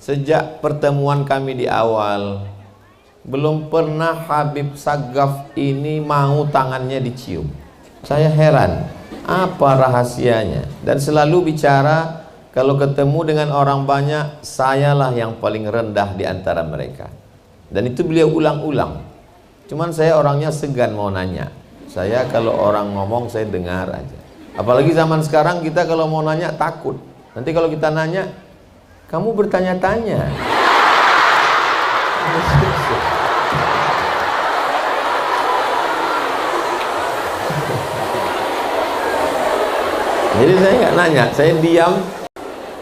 Sejak pertemuan kami di awal, belum pernah Habib Sagaf ini mau tangannya dicium. Saya heran, apa rahasianya? Dan selalu bicara, kalau ketemu dengan orang banyak, sayalah yang paling rendah di antara mereka. Dan itu beliau ulang-ulang. Cuman saya orangnya segan mau nanya. Saya kalau orang ngomong, saya dengar aja. Apalagi zaman sekarang kita kalau mau nanya takut. Nanti kalau kita nanya, kamu bertanya-tanya. Jadi saya nggak nanya, saya diam.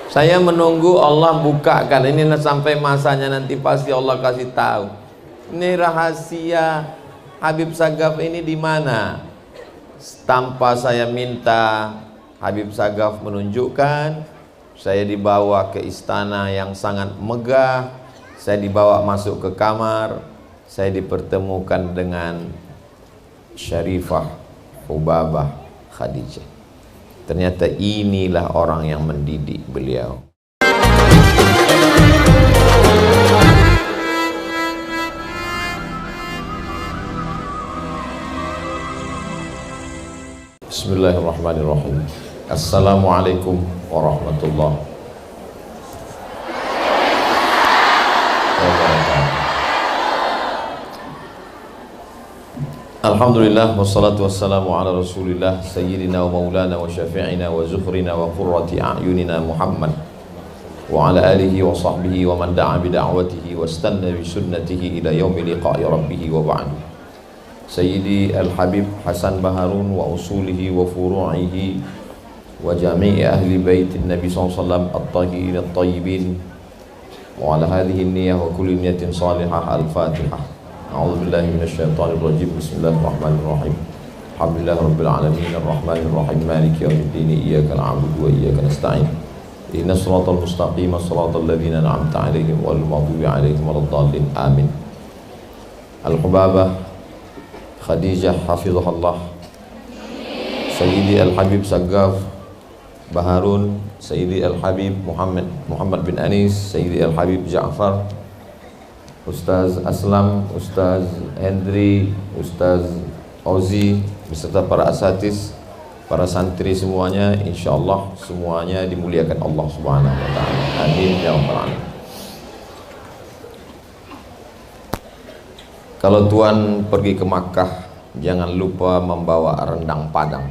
Saya menunggu Allah bukakan. Ini sampai masanya nanti pasti Allah kasih tahu. Ini rahasia Habib Sagaf ini di mana? Tanpa saya minta, Habib Sagaf menunjukkan. Saya dibawa ke istana yang sangat megah. Saya dibawa masuk ke kamar. Saya dipertemukan dengan Syarifah Hubabah Khadijah. Ternyata inilah orang yang mendidik beliau. Bismillahirrahmanirrahim. Assalamualaikum warahmatullahi wabarakatuh. Alhamdulillah wassalatu wassalamu ala rasulillah sayyidina wa maulana wa syafi'ina wa zuhrina wa qurrati a'yunina Muhammad wa ala alihi wa sahbihi wa man da'a bida'watihi wa istanna bi sunnatihi ila yaumi liqa'i rabbih wa ba'du. Sayyidi al-Habib Hasan Baharun wa usulihi wa furu'ihi wa jami'i ahli baitin Nabi SAW at-tahirin at-tayyibin wa ala hadhihi niyyah wa kulli niyatin salihah. Al-Fatihah. A'udzu billahi minasyaitonir rajim. Bismillahirrahmanirrahim. Alhamdulillahirabbil alamin arrahmanir rahim maliki yaumiddin iyyaka na'budu wa iyyaka nasta'in. Ihdinas siratal mustaqim siratal ladzina an'amta 'alaihim ghairil maghdubi 'alaihim waladdallin. Amin. Al-Hubabah Khadijah hafizahullah, Sayyidi Al-Habib Sagaf Baharun, Sayyidi Al-Habib Muhammad bin Anis, Sayyidi Al-Habib Ja'far, Ustaz Aslam, Ustaz Hendri, Ustaz Ozi, beserta para asatiz, para santri semuanya, insyaallah semuanya dimuliakan Allah Subhanahu wa taala. Amin ya rabbal alamin. Kalau Tuan pergi ke Makkah, jangan lupa membawa rendang Padang.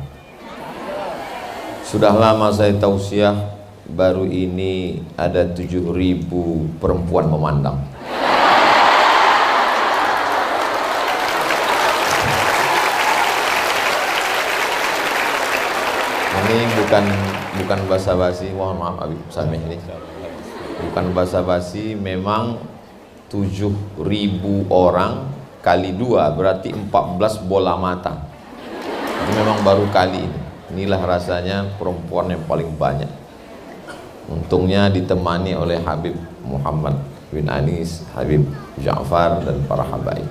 Sudah lama saya tausiah, baru ini ada 7.000 perempuan memandang. Ini bukan basa-basi, mohon maaf Habib Samih, ini bukan basa-basi, memang 7.000 orang kali 2 berarti 14 bola mata. Itu memang baru kali ini. Inilah rasanya perempuan yang paling banyak. Untungnya ditemani oleh Habib Muhammad bin Anis, Habib Ja'far dan para habaib.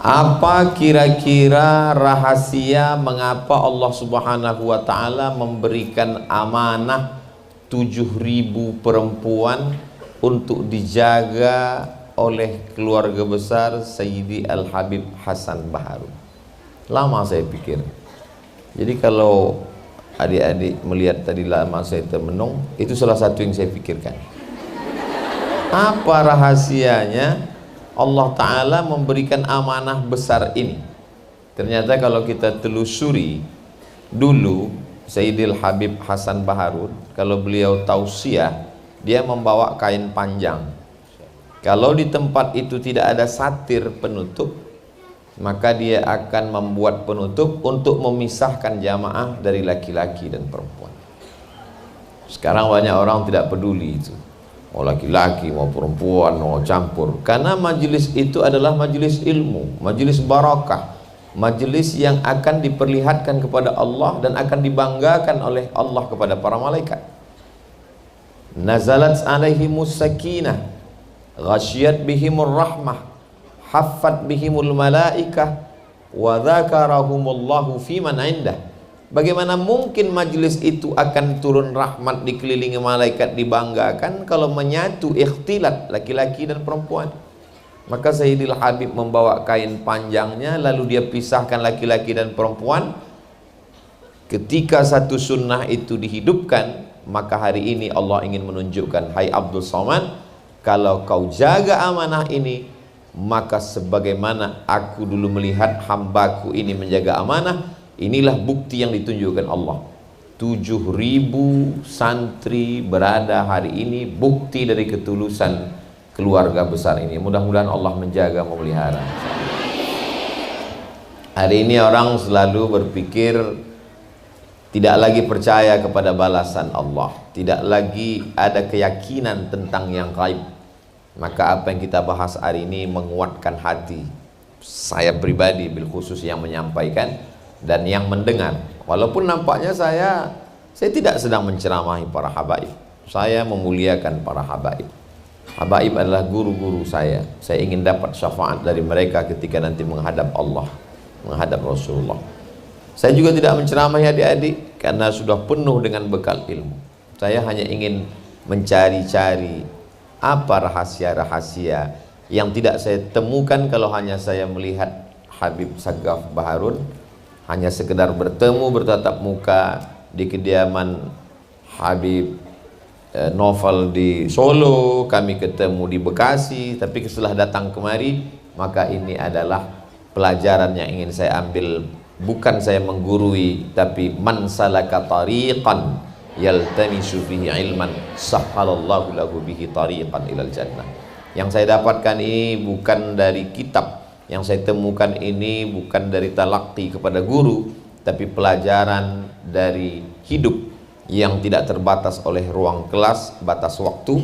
Apa kira-kira rahasia mengapa Allah Subhanahu wa taala memberikan amanah 7.000 perempuan untuk dijaga oleh keluarga besar Sayyidi Al-Habib Hasan Baharun? Lama saya pikir. Jadi kalau adik-adik melihat tadi lama saya termenung, itu salah satu yang saya pikirkan. Apa rahasianya Allah Ta'ala memberikan amanah besar ini? Ternyata kalau kita telusuri dulu, Sayyidil Habib Hasan Baharun, kalau beliau tausiah, dia membawa kain panjang. Kalau di tempat itu tidak ada satir penutup, maka dia akan membuat penutup untuk memisahkan jamaah dari laki-laki dan perempuan. Sekarang banyak orang tidak peduli itu, mau laki-laki mau perempuan mau campur, karena majelis itu adalah majelis ilmu, majelis barakah, majelis yang akan diperlihatkan kepada Allah dan akan dibanggakan oleh Allah kepada para malaikat. Nazalat alaihimus sakinah, ghasyiyat bihimur rahmah, haffat bihimul malaikah, wa dzakarahumullahu fiman indah. Bagaimana mungkin majelis itu akan turun rahmat, dikelilingi malaikat, dibanggakan kalau menyatu ikhtilat laki-laki dan perempuan? Maka Sayyidil Habib membawa kain panjangnya, lalu dia pisahkan laki-laki dan perempuan. Ketika satu sunnah itu dihidupkan, maka hari ini Allah ingin menunjukkan, hai Abdul Somad, kalau kau jaga amanah ini, maka sebagaimana aku dulu melihat hambaku ini menjaga amanah, inilah bukti yang ditunjukkan Allah. 7.000 santri berada hari ini, bukti dari ketulusan keluarga besar ini. Mudah-mudahan Allah menjaga, memelihara. Hari ini orang selalu berpikir tidak lagi percaya kepada balasan Allah, tidak lagi ada keyakinan tentang yang gaib. Maka apa yang kita bahas hari ini menguatkan hati saya pribadi, bil khusus yang menyampaikan dan yang mendengar. Walaupun nampaknya saya tidak sedang menceramahi para habaib. Saya memuliakan para habaib. Habaib adalah guru-guru saya. Saya ingin dapat syafaat dari mereka ketika nanti menghadap Allah, menghadap Rasulullah. Saya juga tidak menceramahi adik-adik karena sudah penuh dengan bekal ilmu. Saya hanya ingin mencari-cari apa rahasia-rahasia yang tidak saya temukan kalau hanya saya melihat Habib Sagaf Baharun, hanya sekedar bertemu bertatap muka di kediaman Habib Novel di Solo, kami ketemu di Bekasi, tapi setelah datang kemari, maka ini adalah pelajaran yang ingin saya ambil. Bukan saya menggurui, tapi man salaka tariqan yaltamisu fihi ilman sahhalallahu lahu bihi tariqan ilal jannah. Yang saya dapatkan ini bukan dari kitab, yang saya temukan ini bukan dari talaqi kepada guru, tapi pelajaran dari hidup yang tidak terbatas oleh ruang kelas, batas waktu.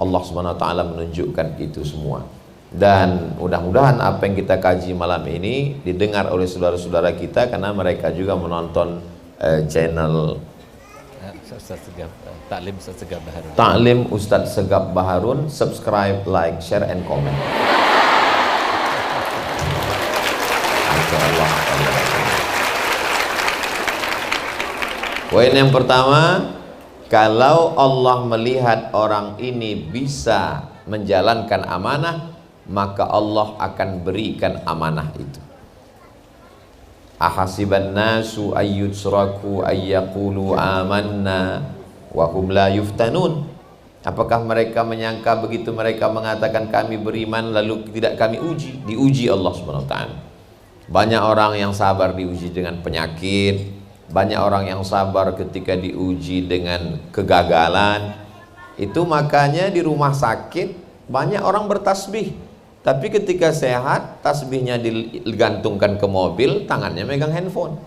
Allah Subhanahu wa taala menunjukkan itu semua. Dan mudah-mudahan apa yang kita kaji malam ini didengar oleh saudara-saudara kita, karena mereka juga menonton channel Ta'lim Ustadz Segaf Baharun. Subscribe, like, share, and comment. Poin yang pertama, kalau Allah melihat orang ini bisa menjalankan amanah, maka Allah akan berikan amanah itu. Ahasiban nasu ayyutsraku ayyaqulu amanna wa hum la yuftanun. Apakah mereka menyangka begitu mereka mengatakan kami beriman lalu tidak kami uji? Diuji Allah Subhanahu wa taala. Banyak orang yang sabar diuji dengan penyakit, banyak orang yang sabar ketika diuji dengan kegagalan. Itu makanya di rumah sakit banyak orang bertasbih. Tapi ketika sehat, tasbihnya digantungkan ke mobil, tangannya megang handphone.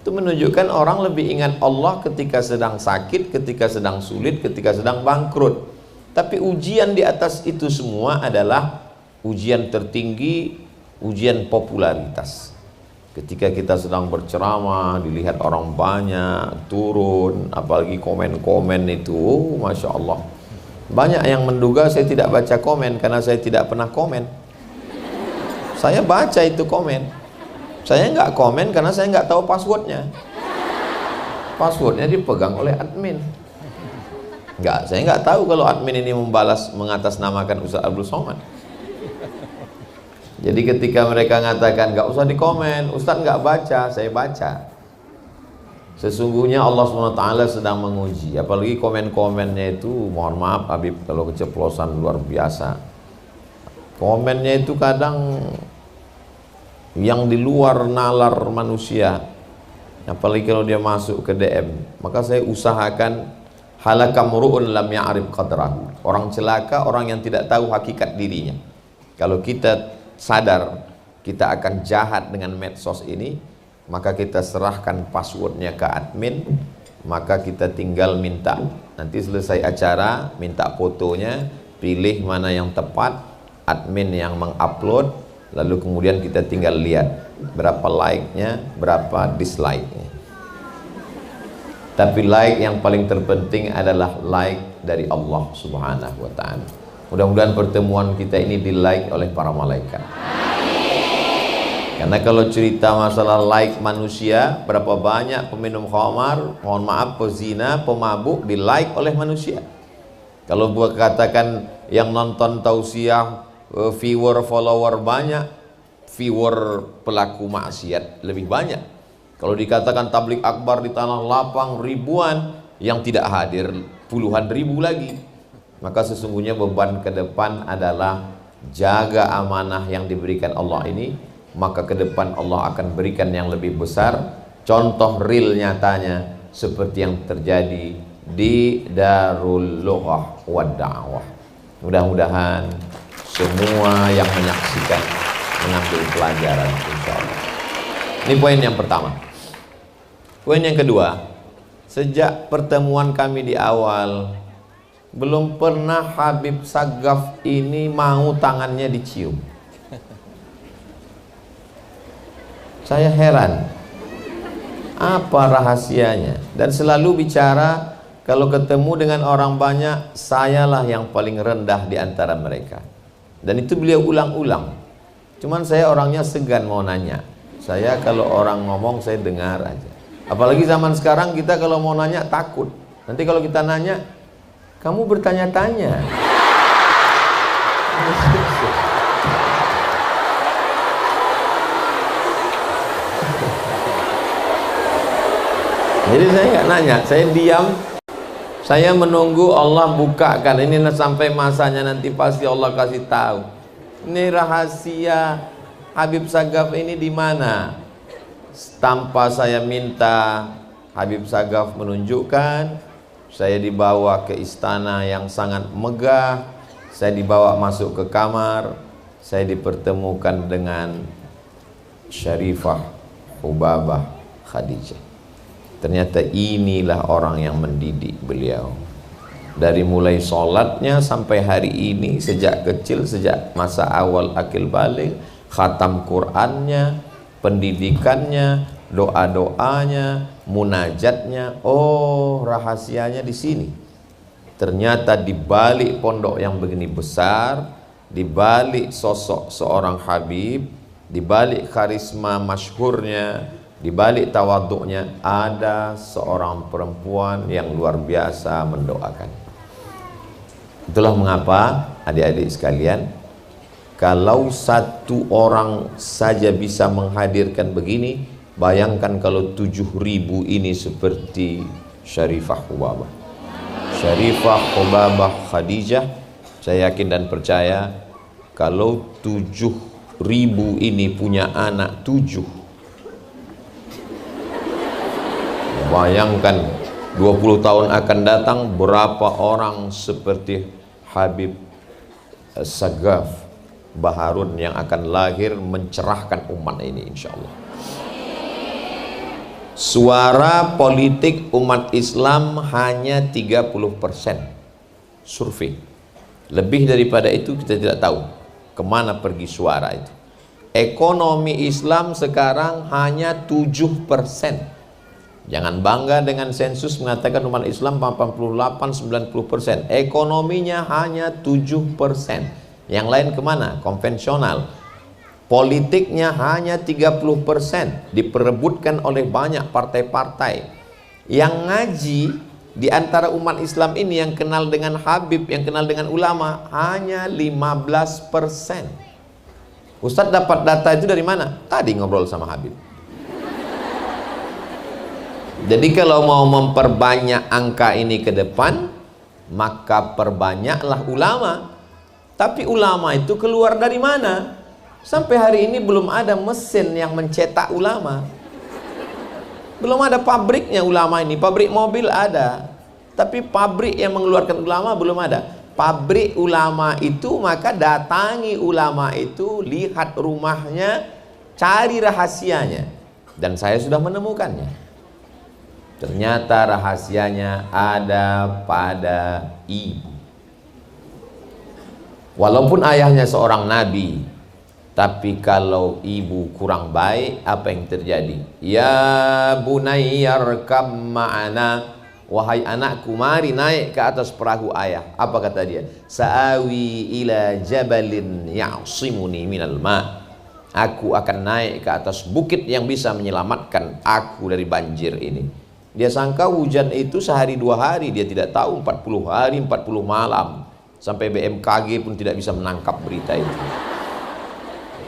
Itu menunjukkan orang lebih ingat Allah ketika sedang sakit, ketika sedang sulit, ketika sedang bangkrut. Tapi ujian di atas itu semua adalah ujian tertinggi, ujian popularitas. Ketika kita sedang berceramah, dilihat orang banyak, turun, apalagi komen-komen itu, Masya Allah. Banyak yang menduga saya tidak baca komen karena saya tidak pernah komen. Saya baca itu komen. Saya nggak komen karena saya nggak tahu passwordnya. Passwordnya dipegang oleh admin. Saya nggak tahu kalau admin ini membalas mengatasnamakan Ustaz Abdul Somad. Jadi ketika mereka mengatakan nggak usah dikomen, Ustaz nggak baca, saya baca. Sesungguhnya Allah SWT sedang menguji. Apalagi komen-komennya itu, mohon maaf Habib kalau keceplosan luar biasa. Komennya itu kadang yang di luar nalar manusia. Apalagi kalau dia masuk ke DM. Maka saya usahakan halaka mru'un lam ya'rif qadrahu. Orang celaka, orang yang tidak tahu hakikat dirinya. Kalau kita sadar kita akan jahat dengan medsos ini, maka kita serahkan passwordnya ke admin, maka kita tinggal minta, nanti selesai acara minta fotonya, pilih mana yang tepat, admin yang mengupload, lalu kemudian kita tinggal lihat berapa like-nya, berapa dislike-nya. Tapi like yang paling terpenting adalah like dari Allah Subhanahu wa ta'ala. Mudah-mudahan pertemuan kita ini di like oleh para malaikat. Karena kalau cerita masalah like manusia, berapa banyak peminum khamar, mohon maaf, pezina, pemabuk di like oleh manusia. Kalau buat katakan yang nonton tausiah, viewer, follower banyak, viewer pelaku maksiat lebih banyak. Kalau dikatakan tablik akbar di tanah lapang ribuan, yang tidak hadir puluhan ribu lagi. Maka sesungguhnya beban ke depan adalah jaga amanah yang diberikan Allah ini, maka ke depan Allah akan berikan yang lebih besar. Contoh real nyatanya seperti yang terjadi di Darul Lughah wa Da'wah. Mudah-mudahan semua yang menyaksikan mengambil pelajaran, insyaallah. Ini poin yang pertama. Poin yang kedua, sejak pertemuan kami di awal, belum pernah Habib Sagaf ini mau tangannya dicium. Saya heran, apa rahasianya? Dan selalu bicara, kalau ketemu dengan orang banyak, sayalah yang paling rendah di antara mereka. Dan itu beliau ulang-ulang. Cuman saya orangnya segan mau nanya. Saya kalau orang ngomong, saya dengar aja. Apalagi zaman sekarang kita kalau mau nanya takut. Nanti kalau kita nanya, kamu bertanya-tanya. Jadi saya nggak nanya, saya diam, saya menunggu Allah bukakan. Ini sampai masanya nanti pasti Allah kasih tahu. Ini rahasia Habib Sagaf ini di mana? Tanpa saya minta, Habib Sagaf menunjukkan. Saya dibawa ke istana yang sangat megah. Saya dibawa masuk ke kamar. Saya dipertemukan dengan Syarifah Hubabah Khadijah. Ternyata inilah orang yang mendidik beliau. Dari mulai sholatnya sampai hari ini, sejak kecil, sejak masa awal akil balik, khatam Qur'annya, pendidikannya, doa-doanya, munajatnya. Oh, rahasianya di sini. Ternyata di balik pondok yang begini besar, di balik sosok seorang Habib, di balik karisma masyhurnya, di balik tawaduknya, ada seorang perempuan yang luar biasa mendoakan. Itulah mengapa adik-adik sekalian, kalau satu orang saja bisa menghadirkan begini, bayangkan kalau 7.000 ini seperti Syarifah Hubabah. Syarifah Hubabah Khadijah, saya yakin dan percaya kalau 7.000 ini punya anak 7, bayangkan 20 tahun akan datang berapa orang seperti Habib Sagaf Baharun yang akan lahir mencerahkan umat ini, insya Allah. Suara politik umat Islam hanya 30% survei. Lebih daripada itu kita tidak tahu kemana pergi suara itu. Ekonomi Islam sekarang hanya 7%. Jangan bangga dengan sensus mengatakan umat Islam 88-90%. Ekonominya hanya 7%. Yang lain kemana? Konvensional. Politiknya hanya 30%. Diperebutkan oleh banyak partai-partai. Yang ngaji di antara umat Islam ini, yang kenal dengan Habib, yang kenal dengan ulama, hanya 15%. Ustadz dapat data itu dari mana? Tadi ngobrol sama Habib. Jadi kalau mau memperbanyak angka ini ke depan, maka perbanyaklah ulama. Tapi ulama itu keluar dari mana? Sampai hari ini belum ada mesin yang mencetak ulama. Belum ada pabriknya ulama ini. Pabrik mobil ada, tapi pabrik yang mengeluarkan ulama belum ada. Pabrik ulama itu, maka datangi ulama itu, lihat rumahnya, cari rahasianya. Dan saya sudah menemukannya. Ternyata rahasianya ada pada ibu. Walaupun ayahnya seorang nabi, tapi kalau ibu kurang baik, apa yang terjadi? Ya bunayya arkam ma'ana, wahai anakku, mari naik ke atas perahu ayah. Apa kata dia? Sa'awi ila jabalin ya'simuni minal ma'. Aku akan naik ke atas bukit yang bisa menyelamatkan aku dari banjir ini. Dia sangka hujan itu sehari dua hari, dia tidak tahu 40 hari 40 malam. Sampai BMKG pun tidak bisa menangkap berita itu.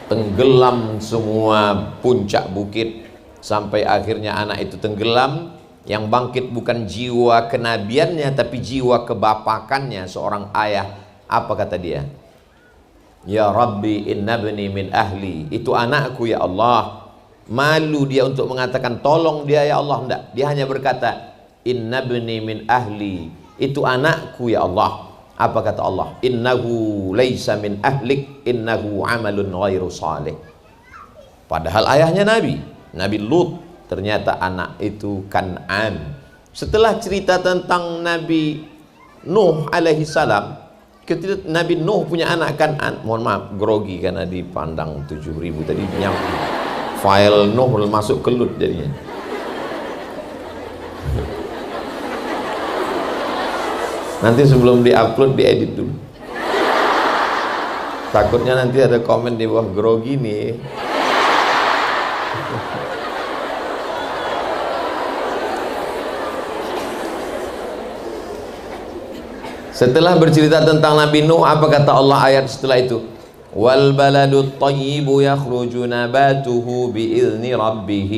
Tenggelam semua puncak bukit, sampai akhirnya anak itu tenggelam. Yang bangkit bukan jiwa kenabiannya, tapi jiwa kebapakannya, seorang ayah. Apa kata dia? Ya Rabbi inna bni min ahli, itu anakku ya Allah. Malu dia untuk mengatakan tolong dia ya Allah, enggak. Dia hanya berkata inna bni min ahli, itu anakku ya Allah. Apa kata Allah? Innahu laisa min ahlik, innahu amalun ghairu salih. Padahal ayahnya Nabi Lut, ternyata anak itu Kan'an. Setelah cerita tentang Nabi Nuh alaihi salam, ketika Nabi Nuh punya anak Kan'an, mohon maaf grogi karena dipandang 7.000 tadi, yang file Nuh masuk kelut jadinya. Nanti sebelum diupload diedit dulu, takutnya nanti ada komen di bawah grogi nih. Setelah bercerita tentang Nabi Nuh, apa kata Allah ayat setelah itu? Wal baladut thayyibu yakhruju nabatuhu bi'izni rabbih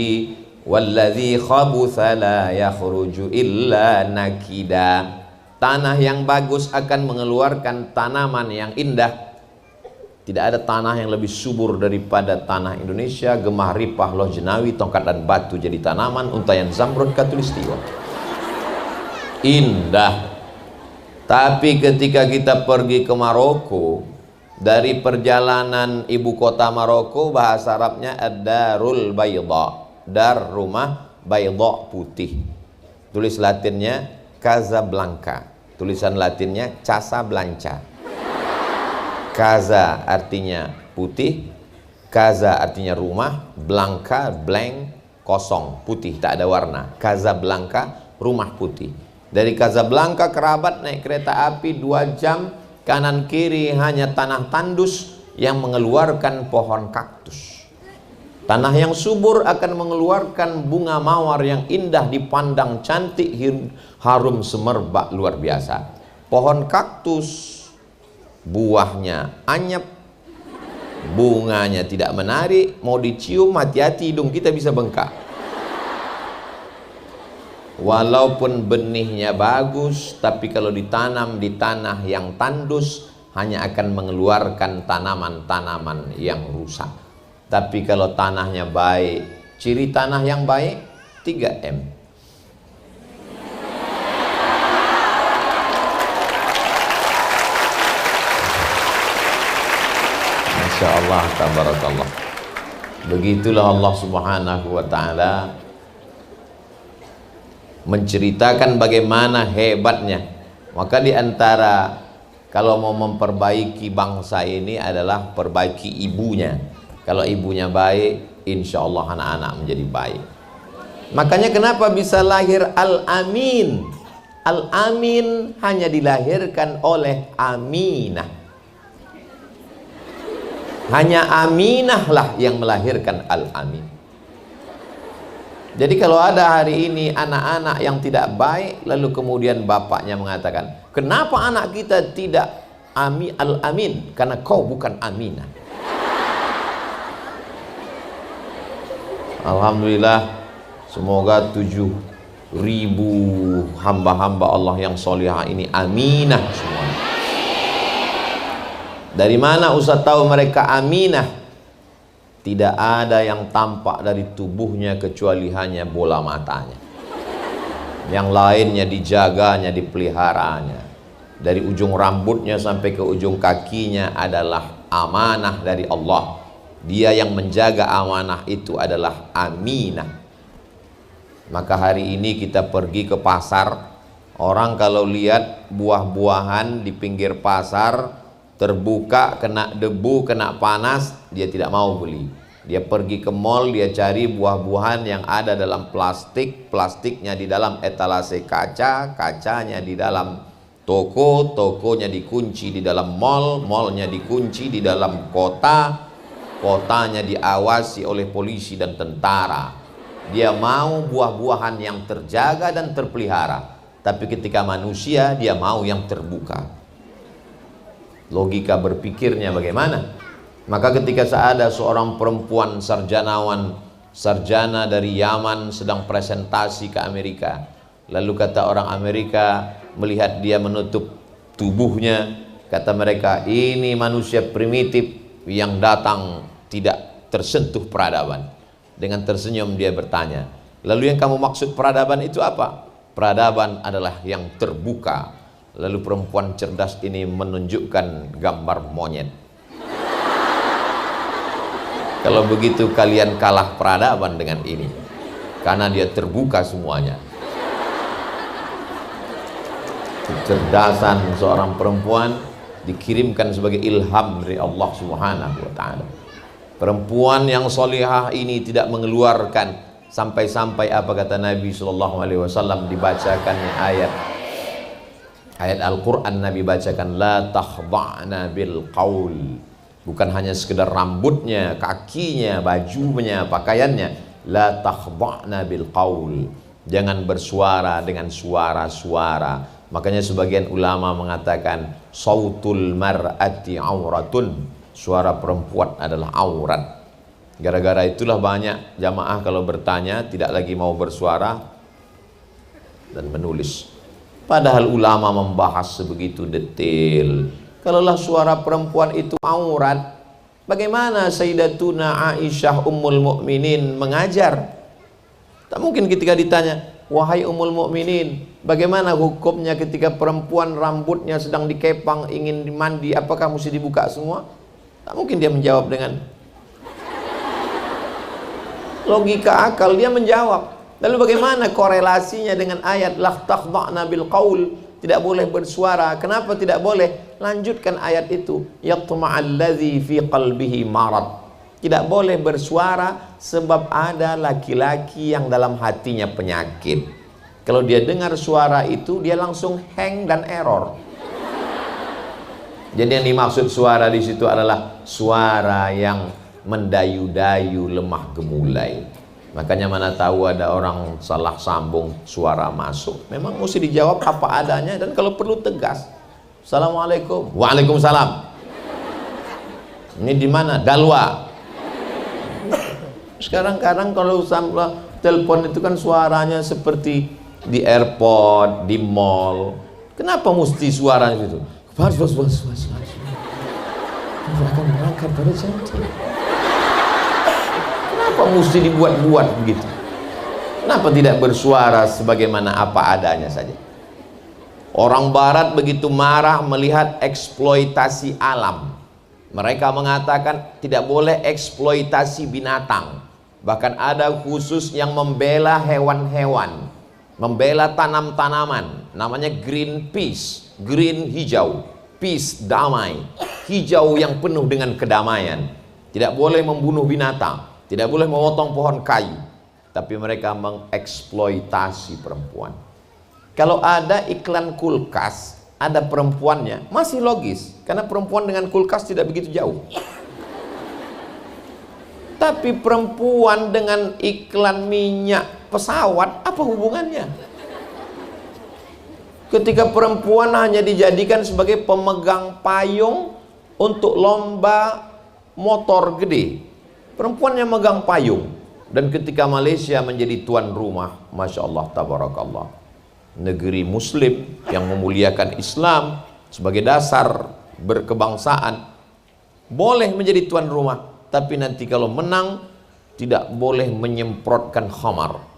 walladzi khabutha la yakhruju illa nakida. Tanah yang bagus akan mengeluarkan tanaman yang indah. Tidak ada tanah yang lebih subur daripada tanah Indonesia. Gemah ripah, loh jenawi, tongkat dan batu jadi tanaman, untayan zamrud, katulistiwa. Indah. Tapi ketika kita pergi ke Maroko, dari perjalanan ibu kota Maroko, bahasa Arabnya ad-darul bayda, dar rumah, bayda putih. Tulis Latinnya Casablanca, tulisan Latinnya Casablanca. Casa artinya putih, Casa artinya rumah, Blanca blank, kosong, putih, tak ada warna. Casablanca, rumah putih. Dari Casablanca ke Rabat naik kereta api 2 jam, kanan kiri hanya tanah tandus yang mengeluarkan pohon kaktus. Tanah yang subur akan mengeluarkan bunga mawar yang indah dipandang cantik, harum semerbak luar biasa. Pohon kaktus buahnya anyep, bunganya tidak menarik, mau dicium hati-hati hidung kita bisa bengkak. Walaupun benihnya bagus, tapi kalau ditanam di tanah yang tandus hanya akan mengeluarkan tanaman-tanaman yang rusak. Tapi kalau tanahnya baik, ciri tanah yang baik 3M. Masya Allah, tabarakallah. Begitulah Allah subhanahu wa ta'ala menceritakan bagaimana hebatnya. Maka diantara kalau mau memperbaiki bangsa ini adalah perbaiki ibunya. Kalau ibunya baik, insya Allah anak-anak menjadi baik. Makanya kenapa bisa lahir Al-Amin? Al-Amin hanya dilahirkan oleh Aminah. Hanya Aminah lah yang melahirkan Al-Amin. Jadi kalau ada hari ini anak-anak yang tidak baik, lalu kemudian bapaknya mengatakan, kenapa anak kita tidak Al-Amin? Karena kau bukan Aminah. Alhamdulillah, semoga 7.000 hamba-hamba Allah yang solihah ini Aminah semua. Dari mana Ustaz tahu mereka Aminah? Tidak ada yang tampak dari tubuhnya kecuali hanya bola matanya. Yang lainnya dijaganya, dipeliharaannya. Dari ujung rambutnya sampai ke ujung kakinya adalah amanah dari Allah. Dia yang menjaga amanah itu adalah Aminah. Maka hari ini kita pergi ke pasar. Orang kalau lihat buah-buahan di pinggir pasar terbuka, kena debu, kena panas, dia tidak mau beli. Dia pergi ke mall, dia cari buah-buahan yang ada dalam plastik, plastiknya di dalam etalase kaca, kacanya di dalam toko, tokonya dikunci di dalam mall, mallnya dikunci di dalam kota. kotanya diawasi oleh polisi dan tentara. Dia mau buah-buahan yang terjaga dan terpelihara. Tapi ketika manusia, dia mau yang terbuka. Logika berpikirnya bagaimana? Maka ketika ada seorang perempuan sarjana dari Yaman sedang presentasi ke Amerika, lalu kata orang Amerika melihat dia menutup tubuhnya, kata mereka, ini manusia primitif yang datang tidak tersentuh peradaban. Dengan tersenyum dia bertanya, lalu yang kamu maksud peradaban itu apa? Peradaban adalah yang terbuka. Lalu perempuan cerdas ini menunjukkan gambar monyet. Kalau begitu kalian kalah peradaban dengan ini, karena dia terbuka semuanya. Kecerdasan seorang perempuan dikirimkan sebagai ilham dari Allah Subhanahu wa ta'ala. Perempuan yang solihah ini tidak mengeluarkan, sampai-sampai apa kata Nabi SAW, dibacakannya ayat Al-Quran. Nabi bacakan, la takhda'na bil qaul. Bukan hanya sekedar rambutnya, kakinya, bajunya, pakaiannya. La takhda'na bil qaul. Jangan bersuara dengan suara-suara. Makanya sebagian ulama mengatakan sautul mar'ati auratun. Suara perempuan adalah aurat. Gara-gara itulah banyak jamaah kalau bertanya tidak lagi mau bersuara dan menulis. Padahal ulama membahas sebegitu detail. Kalaulah suara perempuan itu aurat, bagaimana Sayyidatuna Aisyah Ummul Mukminin mengajar? Tak mungkin ketika ditanya, wahai Ummul Mukminin, bagaimana hukumnya ketika perempuan rambutnya sedang dikepang ingin mandi, apakah mesti dibuka semua? Tak mungkin dia menjawab dengan logika akal. Dia menjawab. Lalu bagaimana korelasinya dengan ayat la takhda'na bil qaul, tidak boleh bersuara? Kenapa tidak boleh? Lanjutkan ayat itu, yatma'alladzi fi qalbihi marad. Tidak boleh bersuara sebab ada laki-laki yang dalam hatinya penyakit. Kalau dia dengar suara itu, dia langsung hang dan error. Jadi yang dimaksud suara di situ adalah suara yang mendayu-dayu, lemah gemulai. Makanya mana tahu ada orang salah sambung, suara masuk. Memang mesti dijawab apa adanya, dan kalau perlu tegas. Assalamualaikum. Waalaikumsalam. Ini di mana? Dalwa. Sekarang-kadang kalau telepon itu kan suaranya seperti di airport, di mall. Kenapa mesti suaranya itu? Akan berangkat pada jam. Kenapa mesti dibuat-buat begitu? Kenapa tidak bersuara sebagaimana apa adanya saja? Orang barat begitu marah melihat eksploitasi alam. Mereka mengatakan tidak boleh eksploitasi binatang. Bahkan ada khusus yang membela hewan-hewan, membela tanam-tanaman. Namanya Greenpeace. Green hijau, peace damai, hijau yang penuh dengan kedamaian. Tidak boleh membunuh binatang, tidak boleh memotong pohon kayu. Tapi mereka mengeksploitasi perempuan. Kalau ada iklan kulkas, ada perempuannya, masih logis, karena perempuan dengan kulkas tidak begitu jauh. Tapi perempuan dengan iklan minyak pesawat, apa hubungannya? Ketika perempuan hanya dijadikan sebagai pemegang payung untuk lomba motor gede, perempuan yang megang payung. Dan ketika Malaysia menjadi tuan rumah, Masya Allah, tabarakallah, negeri muslim yang memuliakan Islam sebagai dasar berkebangsaan, boleh menjadi tuan rumah. Tapi nanti kalau menang, tidak boleh menyemprotkan khamar.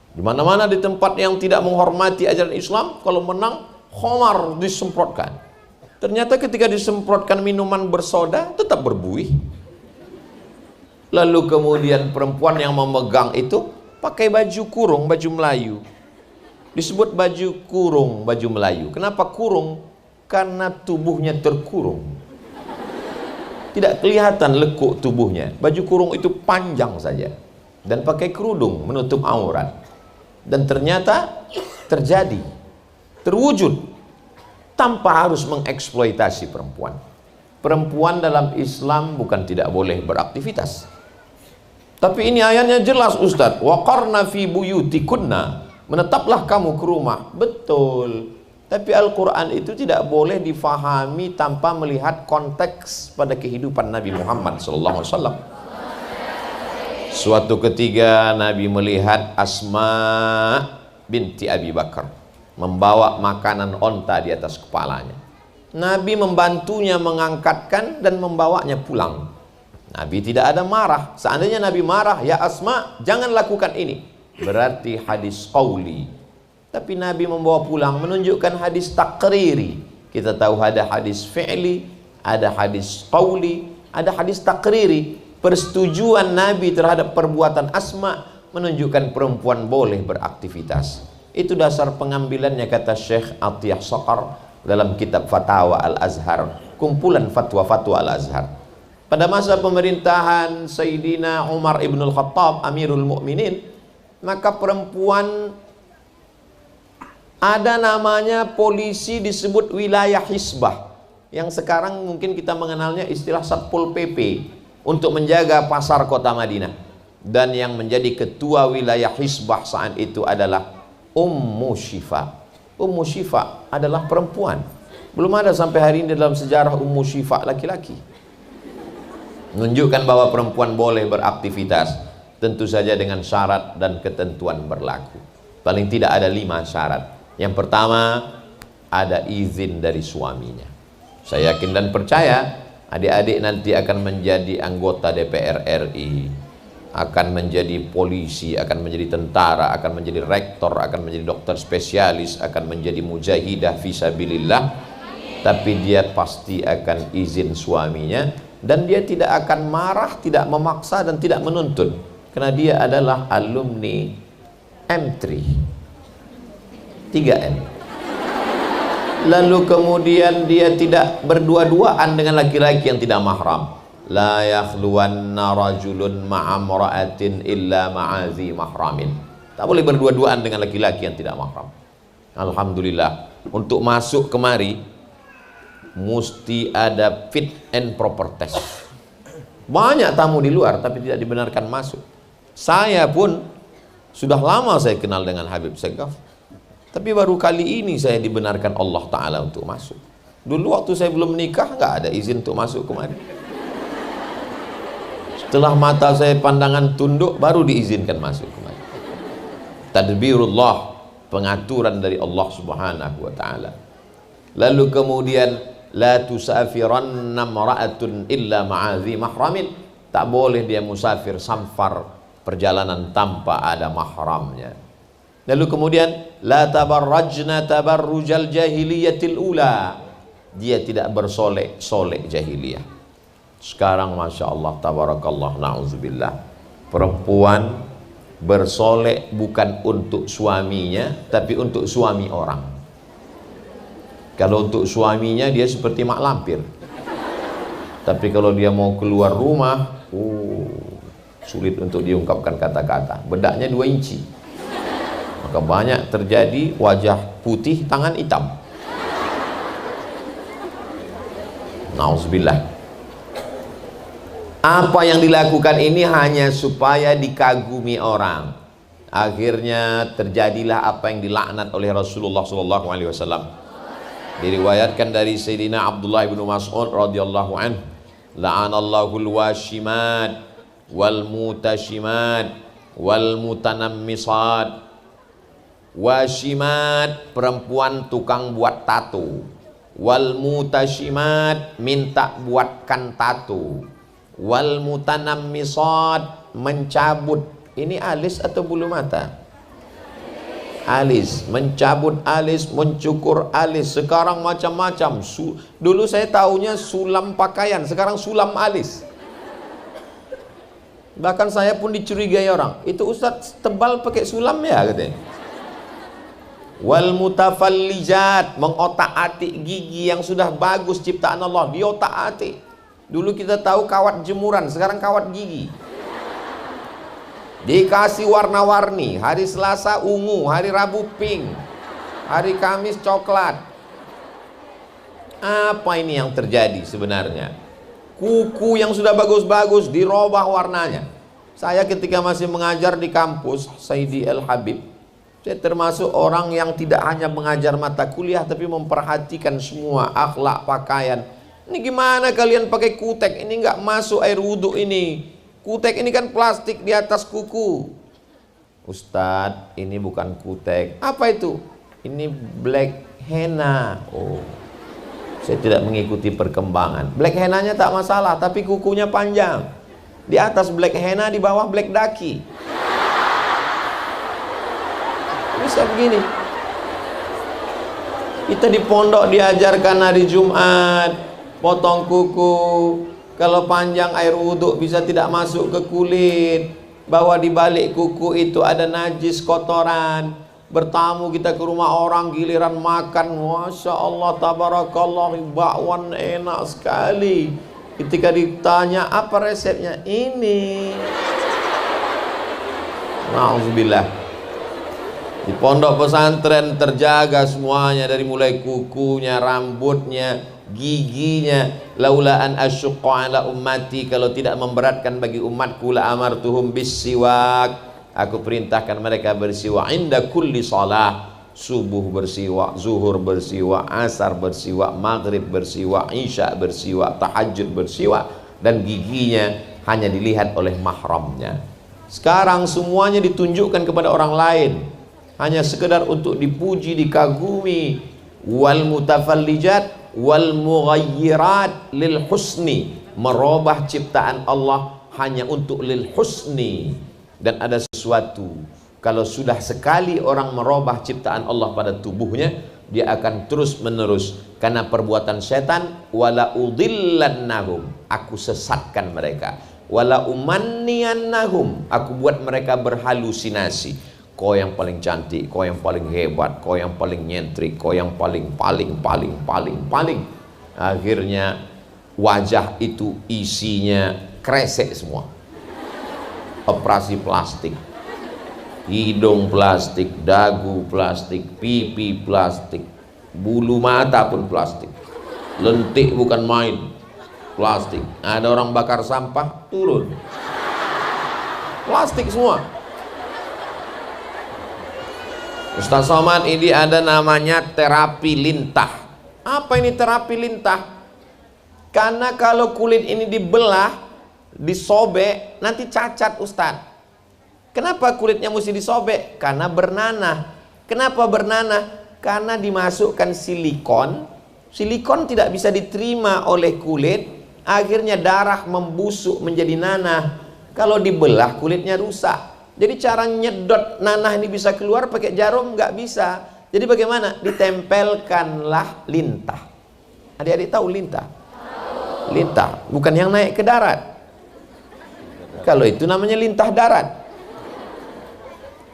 Di mana-mana di tempat yang tidak menghormati ajaran Islam, kalau menang, khamar disemprotkan. Ternyata ketika disemprotkan minuman bersoda, tetap berbuih. Lalu kemudian perempuan yang memegang itu pakai baju kurung, baju Melayu. Disebut baju kurung, baju Melayu. Kenapa kurung? Karena tubuhnya terkurung. Tidak kelihatan lekuk tubuhnya. Baju kurung itu panjang saja. Dan pakai kerudung menutup aurat. Dan ternyata terjadi, terwujud tanpa harus mengeksploitasi perempuan. Perempuan dalam Islam bukan tidak boleh beraktivitas, tapi ini ayatnya jelas Ustadz, waqarna fi buyutikunna, menetaplah kamu ke rumah. Betul, tapi Al-Quran itu tidak boleh difahami tanpa melihat konteks pada kehidupan Nabi Muhammad SAW. Suatu ketika Nabi melihat Asma binti Abi Bakar membawa makanan onta di atas kepalanya. Nabi membantunya mengangkatkan dan membawanya pulang. Nabi tidak ada marah. Seandainya Nabi marah, ya Asma, jangan lakukan ini, berarti hadis qauli. Tapi Nabi membawa pulang menunjukkan hadis takriri. Kita tahu ada hadis fi'li, ada hadis qauli, ada hadis takriri. Persetujuan Nabi terhadap perbuatan Asma menunjukkan perempuan boleh beraktivitas. Itu dasar pengambilannya, kata Syekh Atiyah Saqar dalam kitab Fatawa Al-Azhar, kumpulan fatwa-fatwa Al-Azhar. Pada masa pemerintahan Sayyidina Umar ibn al-Khattab Amirul Mukminin, maka perempuan ada namanya polisi disebut wilayah hisbah, yang sekarang mungkin kita mengenalnya istilah Satpol PP, untuk menjaga pasar kota Madinah. Dan yang menjadi ketua wilayah hisbah saat itu adalah Ummu Syifa. Ummu Syifa adalah perempuan. Belum ada sampai hari ini dalam sejarah Ummu Syifa laki-laki. Menunjukkan bahwa perempuan boleh beraktivitas, tentu saja dengan syarat dan ketentuan berlaku. Paling tidak ada 5 syarat. Yang pertama, ada izin dari suaminya. Saya yakin dan percaya adik-adik nanti akan menjadi anggota DPR RI, akan menjadi polisi, akan menjadi tentara, akan menjadi rektor, akan menjadi dokter spesialis, akan menjadi mujahidah fisabilillah. Tapi dia pasti akan izin suaminya, dan dia tidak akan marah, tidak memaksa, dan tidak menuntut, karena dia adalah alumni M3 3M. Lalu kemudian dia tidak berdua-duaan dengan laki-laki yang tidak mahram. La yakhluwanna rajulun ma'amra'atin illa ma'azi mahramin. Tak boleh berdua-duaan dengan laki-laki yang tidak mahram. Alhamdulillah, untuk masuk kemari mesti ada fit and proper test. Banyak tamu di luar tapi tidak dibenarkan masuk. Saya pun sudah lama saya kenal dengan Habib Segaf, tapi baru kali ini saya dibenarkan Allah Ta'ala untuk masuk. Dulu waktu saya belum menikah nggak ada izin untuk masuk kemari. Setelah mata saya pandangan tunduk, baru diizinkan masuk kemari. Tadbirullah, pengaturan dari Allah Subhanahu wa Ta'ala. Lalu kemudian, la tusafiranna mara'atun illa ma'azi mahramin. Tak boleh dia musafir, samfar perjalanan tanpa ada mahramnya. Lalu kemudian, la tabarrajna tabarrujal jahiliyatil ula. Dia tidak bersolek-solek jahiliyah. Sekarang Masya Allah, tabarakallah, na'udzubillah, perempuan bersolek bukan untuk suaminya, tapi untuk suami orang. Kalau untuk suaminya dia seperti mak lampir, tapi kalau dia mau keluar rumah, sulit untuk diungkapkan kata-kata. Bedaknya 2 inci, maka banyak terjadi wajah putih, tangan hitam. Na'udzubillah. Apa yang dilakukan ini hanya supaya dikagumi orang. Akhirnya terjadilah apa yang dilaknat oleh Rasulullah SAW. Diriwayatkan dari Sayyidina Abdullah bin Mas'ud radhiyallahu anhu, la'anallahul washimat wal mutashimat wal mutanammisat. Washimat, perempuan tukang buat tato. Wal mutashimat, minta buatkan tato. Wal mutanammisat, mencabut. Ini alis atau bulu mata? Alis, mencabut alis, mencukur alis. Sekarang macam-macam. Dulu saya taunya sulam pakaian, sekarang sulam alis. Bahkan saya pun dicurigai orang, itu Ustadz tebal pakai sulam ya, katanya. Wal mutafallijat, mengotak-atik gigi yang sudah bagus ciptaan Allah, diotak-atik. Dulu kita tahu kawat jemuran, sekarang kawat gigi. Dikasih warna-warni, hari Selasa ungu, hari Rabu pink, hari Kamis coklat. Apa ini yang terjadi sebenarnya? Kuku yang sudah bagus-bagus dirubah warnanya. Saya ketika masih mengajar di kampus Saidi El Habib, saya termasuk orang yang tidak hanya mengajar mata kuliah tapi memperhatikan semua akhlak pakaian. Ini gimana kalian pakai kutek? Ini nggak masuk air wudhu ini. Kutek ini kan plastik di atas kuku. Ustadz, ini bukan kutek. Apa itu? Ini black henna. Oh, saya tidak mengikuti perkembangan. Black henna-nya tak masalah, tapi kukunya panjang. Di atas black henna, di bawah black daki. Bisa begini. Kita di pondok diajarkan hari Jumat potong kuku. Kalau panjang air wudhu bisa tidak masuk ke kulit. Bahwa di balik kuku itu ada najis kotoran. Bertamu kita ke rumah orang, giliran makan, Masya Allah, tabarakallah, bakwan enak sekali. Ketika ditanya apa resepnya, ini. Nauzubillah. Di pondok pesantren terjaga semuanya, dari mulai kukunya, rambutnya, giginya. Laula an asyqa ala ummati, kalau tidak memberatkan bagi umatku, la amartuhum bis-siwak, aku perintahkan mereka bersiwak inda kulli shalah. Subuh bersiwak, zuhur bersiwak, asar bersiwak, maghrib bersiwak, isya bersiwak, tahajud bersiwak. Dan giginya hanya dilihat oleh mahramnya. Sekarang semuanya ditunjukkan kepada orang lain, hanya sekedar untuk dipuji, dikagumi. Wal mutafallijat wal mughayyirat lil husni, merubah ciptaan Allah hanya untuk lil husni. Dan ada sesuatu, kalau sudah sekali orang merubah ciptaan Allah pada tubuhnya, dia akan terus menerus. Karena perbuatan setan, wala udillannahum, aku sesatkan mereka, wala umanniyannahum, aku buat mereka berhalusinasi. Kau yang paling cantik, kau yang paling hebat, kau yang paling nyentrik, kau yang paling. Akhirnya wajah itu isinya kresek semua. Operasi plastik, hidung plastik, dagu plastik, pipi plastik, bulu mata pun plastik, lentik bukan main, plastik. Ada orang bakar sampah, turun plastik semua. Ustaz Somad, ini ada namanya terapi lintah. Apa ini terapi lintah? Karena kalau kulit ini dibelah, disobek, nanti cacat Ustaz. Kenapa kulitnya mesti disobek? Karena bernanah. Kenapa bernanah? Karena dimasukkan silikon. Silikon tidak bisa diterima oleh kulit, akhirnya darah membusuk menjadi nanah. Kalau dibelah kulitnya rusak. Jadi cara nyedot nanah ini bisa keluar pakai jarum nggak bisa. Jadi bagaimana? Ditempelkanlah lintah. Adik-adik tahu lintah? Lintah, bukan yang naik ke darat. Kalau itu namanya lintah darat.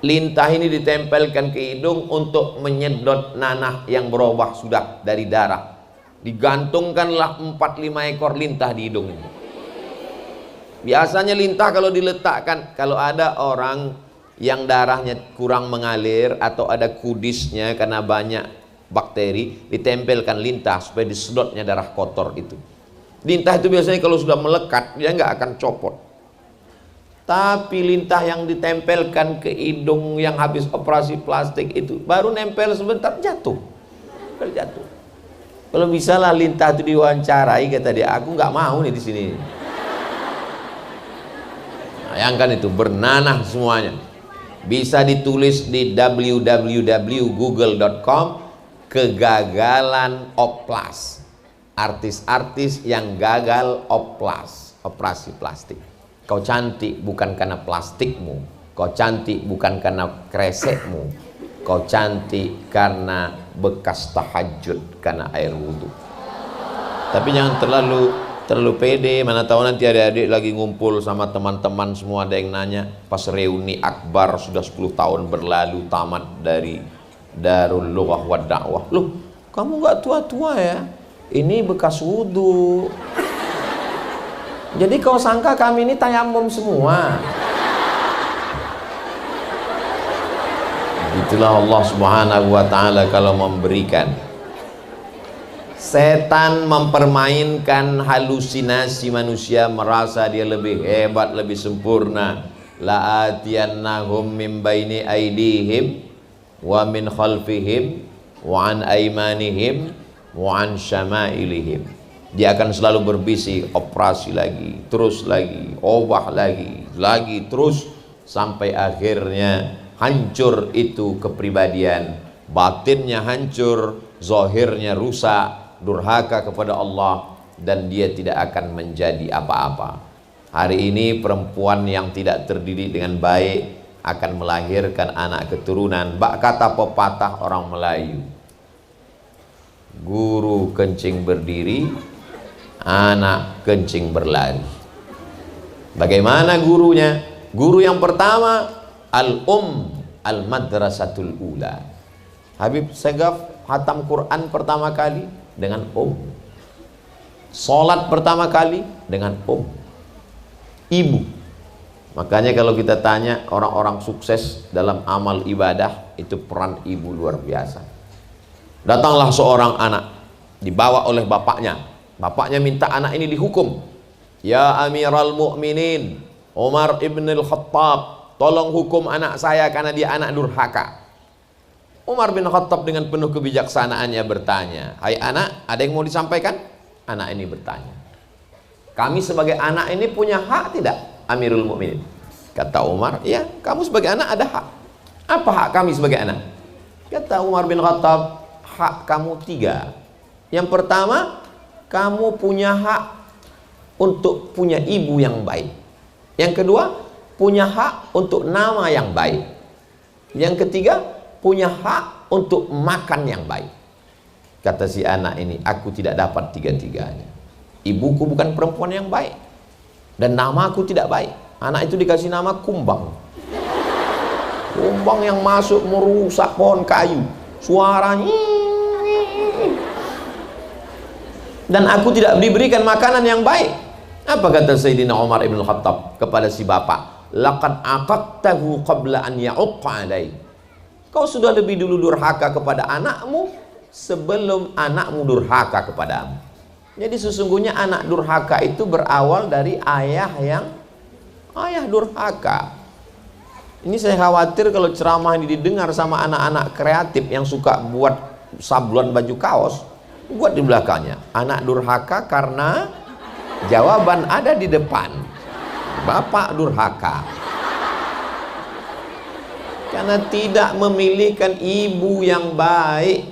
Lintah ini ditempelkan ke hidung untuk menyedot nanah yang berubah sudah dari darah. Digantungkanlah 4-5 ekor lintah di hidung ini. Biasanya lintah kalau diletakkan, kalau ada orang yang darahnya kurang mengalir atau ada kudisnya karena banyak bakteri, ditempelkan lintah supaya disedotnya darah kotor itu. Lintah itu biasanya kalau sudah melekat, dia nggak akan copot. Tapi lintah yang ditempelkan ke hidung yang habis operasi plastik itu, baru nempel sebentar jatuh. Jatuh. Kalau misalnya lintah itu diwawancarai, kata dia, aku nggak mau nih di sini. Bayangkan itu, bernanah semuanya. Bisa ditulis di www.google.com, kegagalan oplas. Artis-artis yang gagal oplas, operasi plastik. Kau cantik bukan karena plastikmu, kau cantik bukan karena kresekmu, kau cantik karena bekas tahajud, karena air wudhu. Tapi jangan terlalu pede. Mana tahu nanti adik-adik lagi ngumpul sama teman-teman semua, ada yang nanya pas reuni akbar sudah 10 tahun berlalu tamat dari Darul Lughah wa Da'wah, loh kamu nggak tua-tua ya? Ini bekas wudhu. Jadi kau sangka kami ini tayamum semua? Itulah Allah Subhanahu wa ta'ala kalau memberikan. Setan mempermainkan halusinasi manusia, merasa dia lebih hebat, lebih sempurna. La'atiyannahum min baini aidihim wa min khalfihim wa an aimanihim wa an syama'ilihim. Dia akan selalu berbisik, operasi lagi, terus lagi, obah lagi, terus sampai akhirnya hancur itu kepribadian, batinnya hancur, zahirnya rusak, durhaka kepada Allah, dan dia tidak akan menjadi apa-apa. Hari ini perempuan yang tidak terdidik dengan baik akan melahirkan anak keturunan. Bak kata pepatah orang Melayu, guru kencing berdiri, anak kencing berlari. Bagaimana gurunya? Guru yang pertama, al-madrasatul ula. Habib Segaf hatam Quran pertama kali dengan Salat pertama kali dengan ibu. Makanya kalau kita tanya orang-orang sukses dalam amal ibadah, itu peran ibu luar biasa. Datanglah seorang anak, dibawa oleh bapaknya. Bapaknya minta anak ini dihukum. Ya Amiral Mukminin Umar ibn al-Khattab, tolong hukum anak saya karena dia anak durhaka. Umar bin Khattab dengan penuh kebijaksanaannya bertanya, hai anak, ada yang mau disampaikan? Anak ini bertanya, kami sebagai anak ini punya hak tidak, Amirul Mukminin? Kata Umar, iya, kamu sebagai anak ada hak. Apa hak kami sebagai anak? Kata Umar bin Khattab, hak kamu 3. Yang pertama, kamu punya hak untuk punya ibu yang baik. Yang kedua, punya hak untuk nama yang baik. Yang ketiga, punya hak untuk makan yang baik. Kata si anak ini, aku tidak dapat 3-tiganya. Ibuku bukan perempuan yang baik, dan nama aku tidak baik. Anak itu dikasih nama Kumbang. Kumbang yang masuk merusak pohon kayu, suaranya. Dan aku tidak diberikan makanan yang baik. Apa kata Sayyidina Umar ibn Khattab kepada si bapak? Laqad aqaqtahu qabla an ya'uqqa alai. Kau sudah lebih dulu durhaka kepada anakmu sebelum anakmu durhaka kepadamu. Jadi sesungguhnya anak durhaka itu berawal dari ayah durhaka. Ini saya khawatir kalau ceramah ini didengar sama anak-anak kreatif yang suka buat sablon baju kaos, buat di belakangnya anak durhaka karena jawaban ada di depan, bapak durhaka karena tidak memilihkan ibu yang baik.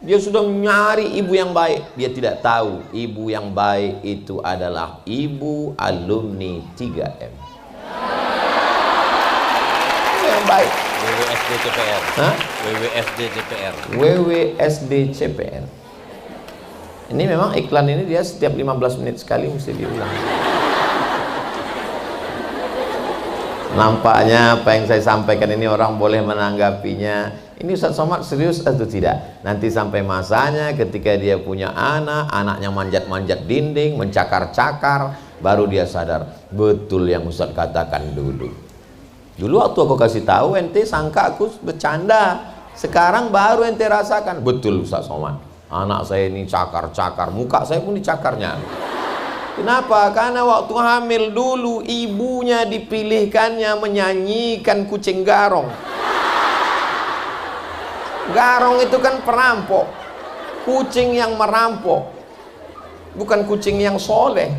Dia sudah nyari ibu yang baik, dia tidak tahu ibu yang baik itu adalah ibu alumni 3M yang baik. WWSD CPR. WWSD CPR. WWSD CPR. Ini memang iklan ini dia setiap 15 menit sekali mesti diulang. Nampaknya apa yang saya sampaikan ini orang boleh menanggapinya, ini Ustaz Somad serius atau tidak. Nanti sampai masanya ketika dia punya anak, anaknya manjat-manjat dinding, mencakar-cakar, baru dia sadar betul yang Ustaz katakan dulu. Dulu waktu aku kasih tahu ente sangka aku bercanda, sekarang baru ente rasakan betul Ustaz Somad. Anak saya ini cakar-cakar, muka saya pun dicakarnya. Kenapa? Karena waktu hamil dulu ibunya dipilihkannya menyanyikan kucing garong. Garong itu kan perampok, kucing yang merampok, bukan kucing yang soleh.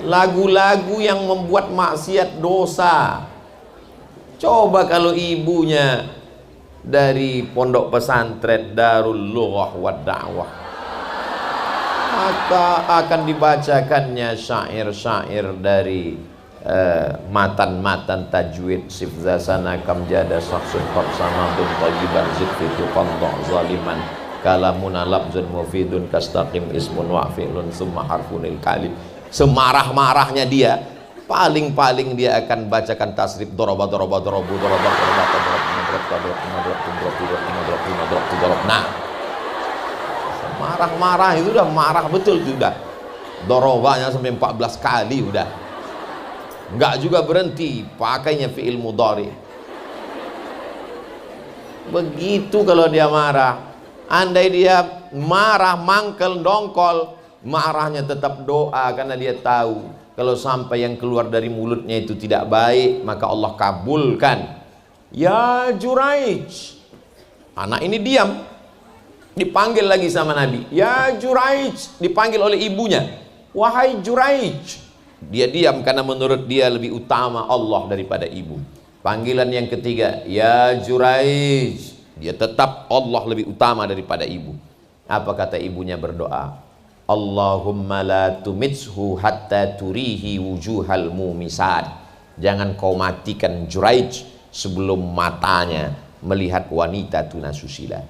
Lagu-lagu yang membuat maksiat dosa. Coba kalau ibunya dari pondok pesantren Darul Lughah wa Da'wah, maka akan dibacakannya syair-syair dari matan-matan tajwid, sifzasana kam jada saksun qadsamadun tayyiban zidfitu qadda zaliman kalamuna labzun mufidun kastaqim ismun wa fi'lun summa harfunil kalim. Semarah-marahnya dia, paling-paling dia akan bacakan tasrif doroba. Nah, marah-marah itu udah marah betul itu udah. Dorobanya sampai 14 kali udah. Enggak juga berhenti, pakainya fi'il mudhari. Begitu kalau dia marah. Andai dia marah, mangkel, dongkol, marahnya tetap doa, karena dia tahu kalau sampai yang keluar dari mulutnya itu tidak baik, maka Allah kabulkan. Ya Juraij, anak ini diam, dipanggil lagi sama Nabi. Ya Juraij, dipanggil oleh ibunya. Wahai Juraij, dia diam karena menurut dia lebih utama Allah daripada ibu. Panggilan yang ketiga, ya Juraij, dia tetap Allah lebih utama daripada ibu. Apa kata ibunya? Berdoa, Allahumma la tumitshu hatta turihi wujuhal mumisat. Jangan kau matikan Juraij sebelum matanya melihat wanita tunasusila.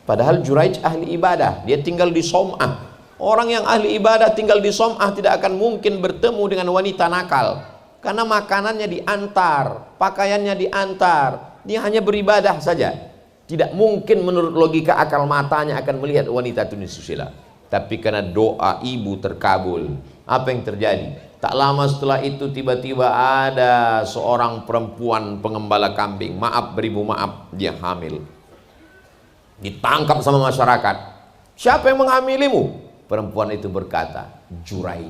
Padahal Juraij ahli ibadah, dia tinggal di Som'ah. Orang yang ahli ibadah tinggal di Som'ah tidak akan mungkin bertemu dengan wanita nakal, karena makanannya diantar, pakaiannya diantar, dia hanya beribadah saja. Tidak mungkin menurut logika akal matanya akan melihat wanita tunasusila. Tapi karena doa ibu terkabul, apa yang terjadi? Tak lama setelah itu tiba-tiba ada seorang perempuan pengembala kambing, maaf beribu maaf, dia hamil. Ditangkap sama masyarakat. Siapa yang menghamilimu? Perempuan itu berkata, Juraij.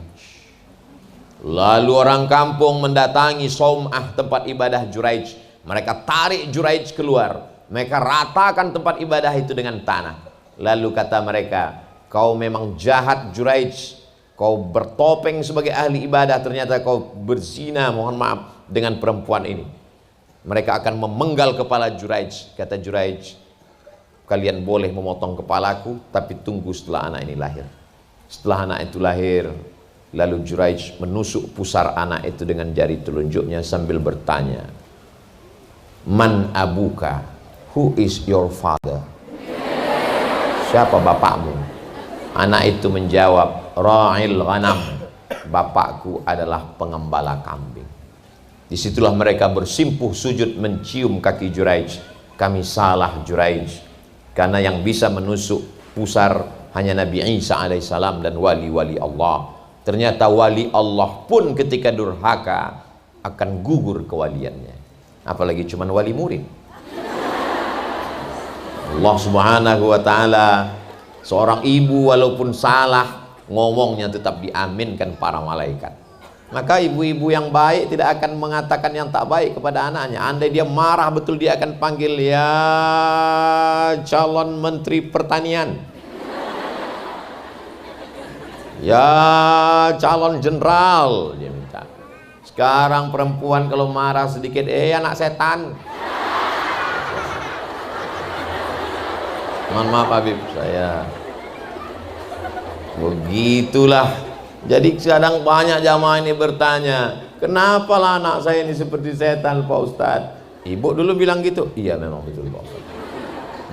Lalu orang kampung mendatangi Som'ah, tempat ibadah Juraij. Mereka tarik Juraij keluar. Mereka ratakan tempat ibadah itu dengan tanah. Lalu kata mereka, kau memang jahat Juraij. Kau bertopeng sebagai ahli ibadah, ternyata kau berzina, mohon maaf, dengan perempuan ini. Mereka akan memenggal kepala Juraij. Kata Juraij, kalian boleh memotong kepalaku, tapi tunggu setelah anak ini lahir. Setelah anak itu lahir, lalu Juraij menusuk pusar anak itu dengan jari telunjuknya sambil bertanya, Man abuka? Who is your father? Siapa bapakmu? Anak itu menjawab, Ra'il ghanam. Bapakku adalah pengembala kambing. Disitulah mereka bersimpuh sujud mencium kaki Juraij. Kami salah Juraij, karena yang bisa menusuk pusar hanya Nabi Isa alaihissalam dan wali-wali Allah. Ternyata wali Allah pun ketika durhaka akan gugur kewaliannya, apalagi cuman wali murid. Allah subhanahu wa ta'ala, seorang ibu walaupun salah, ngomongnya tetap diaminkan para malaikat. Maka ibu-ibu yang baik tidak akan mengatakan yang tak baik kepada anaknya. Andai dia marah betul, dia akan panggil, ya calon menteri pertanian, ya calon jenderal, dia minta. Sekarang perempuan kalau marah sedikit, anak setan. Mohon maaf Habib, saya begitulah. Jadi kadang banyak jamaah ini bertanya, kenapa lah anak saya ini seperti setan Pak Ustadz? Ibu dulu bilang gitu. Iya memang betul Pak Ustadz.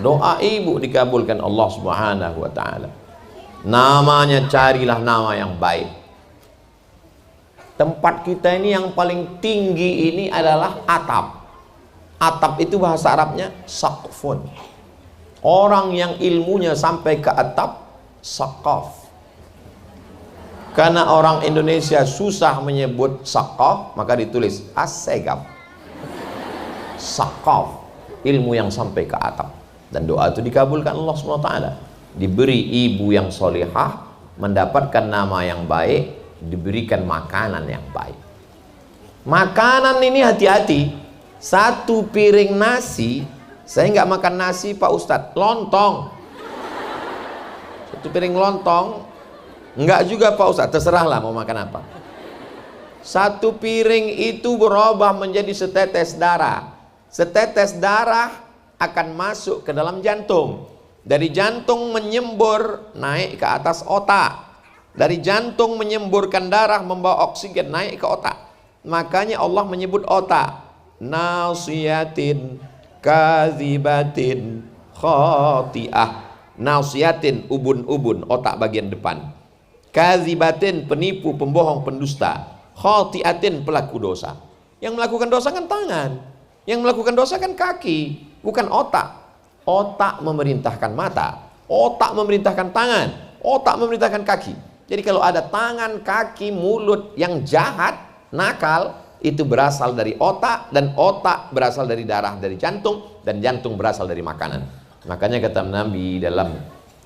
Doa ibu dikabulkan Allah subhanahu wa ta'ala. Namanya carilah nama yang baik. Tempat kita ini yang paling tinggi ini adalah atap. Atap itu bahasa Arabnya saqfun. Orang yang ilmunya sampai ke atap, saqaf. Karena orang Indonesia susah menyebut saqaf, maka ditulis as-segaf. Saqaf, ilmu yang sampai ke atap. Dan doa itu dikabulkan Allah SWT. Diberi ibu yang solihah, mendapatkan nama yang baik, diberikan makanan yang baik. Makanan ini hati-hati. Satu piring nasi, saya nggak makan nasi Pak Ustadz, lontong. Satu piring lontong, enggak juga Pak Ustadz, terserahlah mau makan apa. Satu piring itu berubah menjadi setetes darah. Setetes darah akan masuk ke dalam jantung. Dari jantung menyembur naik ke atas otak. Dari jantung menyemburkan darah membawa oksigen naik ke otak. Makanya Allah menyebut otak, nasiyatin kazibatin khati'ah. Nasiyatin, ubun-ubun, otak bagian depan. Kazibatin, penipu, pembohong, pendusta. Khati'atin, pelaku dosa. Yang melakukan dosa kan tangan, yang melakukan dosa kan kaki, bukan otak. Otak memerintahkan mata, otak memerintahkan tangan, otak memerintahkan kaki. Jadi kalau ada tangan, kaki, mulut yang jahat, nakal, itu berasal dari otak, dan otak berasal dari darah dari jantung, dan jantung berasal dari makanan. Makanya kata Nabi dalam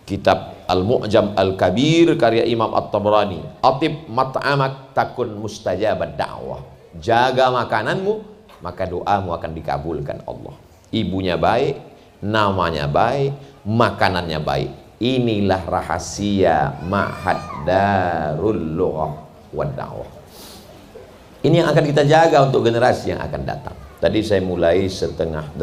kitab Al-Mu'jam Al-Kabir karya Imam At-Tabrani, atib mat'amak takun mustajabad da'wah. Jaga makananmu, maka doamu akan dikabulkan Allah. Ibunya baik, namanya baik, makanannya baik. Inilah rahasia Ma'had Darul Lughah wad Da'wah. Ini yang akan kita jaga untuk generasi yang akan datang. Tadi saya mulai 7:30,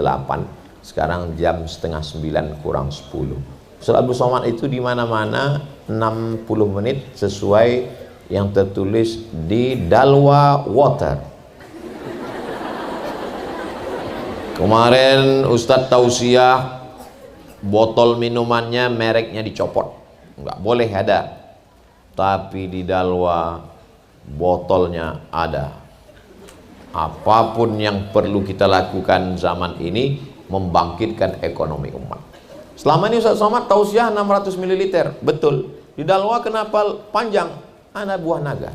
sekarang jam 8:30 kurang 10. Ustaz Abdul Somad itu di mana-mana 60 menit sesuai yang tertulis di Dalwa Water. Kemarin Ustadz tausiah botol minumannya mereknya dicopot, nggak boleh ada, tapi di Dalwa botolnya ada. Apapun yang perlu kita lakukan zaman ini membangkitkan ekonomi umat. Selama ini Ustaz Somad tausiah 600 ml, betul. Di Dalwa kenapa panjang? Ada buah naga.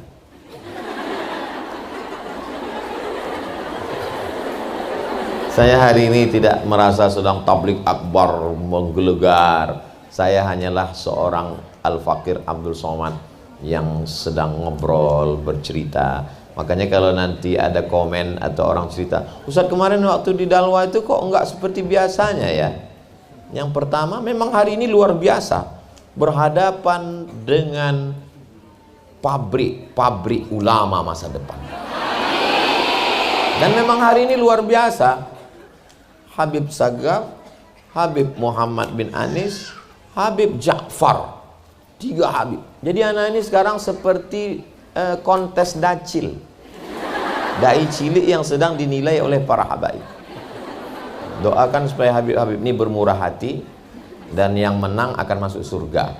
Saya hari ini tidak merasa sedang tablik akbar menggelegar. Saya hanyalah seorang Al-Fakir Abdul Somad yang sedang ngobrol, bercerita. Makanya kalau nanti ada komen atau orang cerita, Ustaz kemarin waktu di Dalwa itu kok enggak seperti biasanya ya. Yang pertama memang hari ini luar biasa, berhadapan dengan pabrik ulama masa depan. Dan memang hari ini luar biasa. Habib Sagaf, Habib Muhammad bin Anis, Habib Ja'far, 3 Habib. Jadi anak ini sekarang seperti kontes dacil, dai cilik yang sedang dinilai oleh para habaib. Doakan supaya Habib-Habib ini bermurah hati dan yang menang akan masuk surga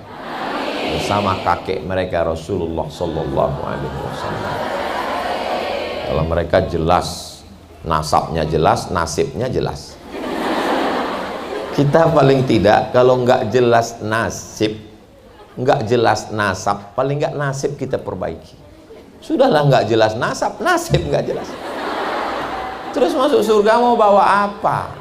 bersama kakek mereka Rasulullah Sallallahu Alaihi Wasallam. Kalau mereka jelas nasabnya, jelas nasibnya jelas. Kita paling tidak kalau nggak jelas nasib, nggak jelas nasab, paling nggak nasib kita perbaiki. Sudahlah nggak jelas nasab, nasib nggak jelas. Terus masuk surga mau bawa apa?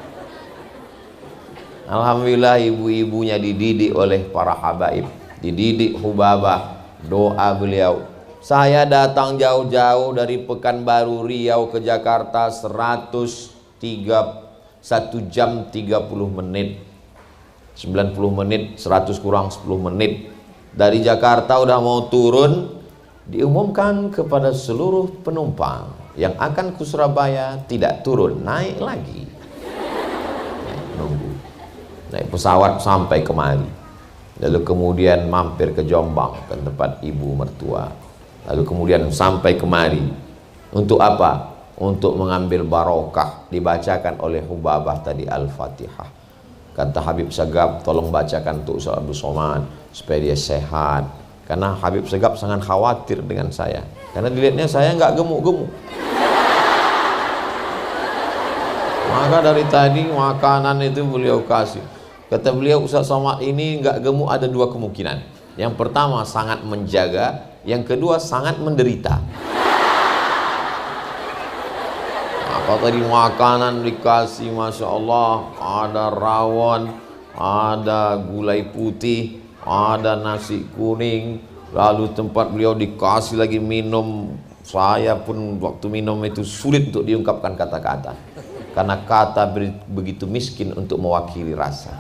Alhamdulillah ibu-ibunya dididik oleh para habaib, dididik Hubabah, doa beliau. Saya datang jauh-jauh dari Pekanbaru Riau ke Jakarta 1 jam 30 menit 90 menit 100 kurang 10 menit dari Jakarta udah mau turun, diumumkan kepada seluruh penumpang yang akan ke Surabaya tidak turun, naik lagi. Nunggu naik pesawat sampai kemari, lalu kemudian mampir ke Jombang ke tempat ibu mertua, lalu kemudian sampai kemari untuk apa? Untuk mengambil barokah. Dibacakan oleh Hubabah tadi Al-Fatihah. Kata Habib Sagaf, tolong bacakan untuk Ustaz Abdul Somad supaya dia sehat. Karena Habib Sagaf sangat khawatir dengan saya, karena dilihatnya saya nggak gemuk-gemuk. Maka dari tadi makanan itu beliau kasih. Kata beliau, Ustaz Somad ini nggak gemuk ada 2 kemungkinan. Yang pertama sangat menjaga, yang kedua sangat menderita. Kalau tadi makanan dikasih, Masya Allah, ada rawon, ada gulai putih, ada nasi kuning, lalu tempat beliau dikasih lagi minum. Saya pun waktu minum itu sulit untuk diungkapkan kata-kata, karena kata begitu miskin untuk mewakili rasa.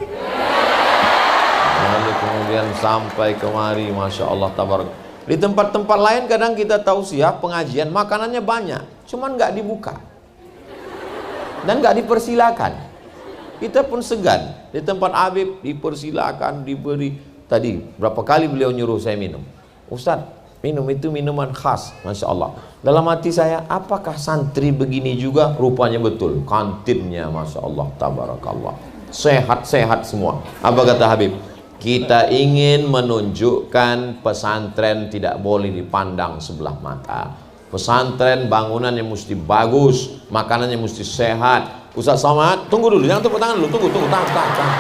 Lalu kemudian sampai kemari, Masya Allah, tabarak. Di tempat-tempat lain kadang kita tausiah pengajian makanannya banyak, cuman nggak dibuka dan nggak dipersilakan. Kita pun segan. Di tempat Habib dipersilakan, diberi. Tadi berapa kali beliau nyuruh saya minum, Ustadz minum itu minuman khas. Masya Allah, dalam hati saya, apakah santri begini juga? Rupanya betul, kantinnya Masya Allah, tabarakallah, sehat-sehat semua. Apa kata Habib? Kita ingin menunjukkan pesantren tidak boleh dipandang sebelah mata. Pesantren bangunannya mesti bagus, makanannya mesti sehat. Ustaz Somad, tunggu dulu, jangan tepuk tangan dulu, tunggu, tahan.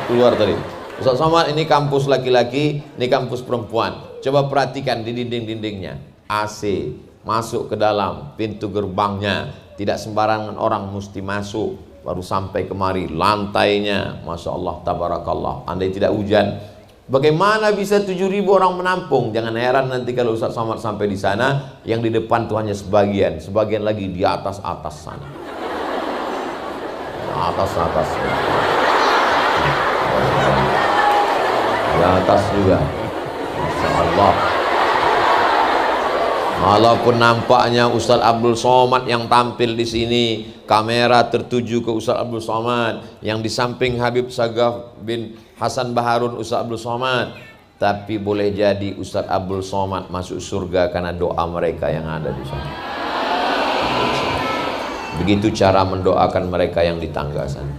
Keluar tadi. Ustaz Somad, ini kampus laki-laki, ini kampus perempuan. Coba perhatikan di dinding-dindingnya, AC, masuk ke dalam, pintu gerbangnya, tidak sembarangan orang mesti masuk. baru sampai kemari, lantainya Masya Allah, tabarakallah. Andai tidak hujan, bagaimana bisa 7.000 orang menampung? Jangan heran nanti kalau Ustaz Somad sampai di sana, yang di depan tuh hanya sebagian, sebagian lagi di atas-atas sana, atas-atas, di atas juga, Masya Allah. Walaupun nampaknya Ustaz Abdul Somad yang tampil di sini, kamera tertuju ke Ustaz Abdul Somad, yang di samping Habib Sagaf bin Hasan Baharun Ustaz Abdul Somad, tapi boleh jadi Ustaz Abdul Somad masuk surga karena doa mereka yang ada di sana. Begitu cara mendoakan mereka yang di tangga sana.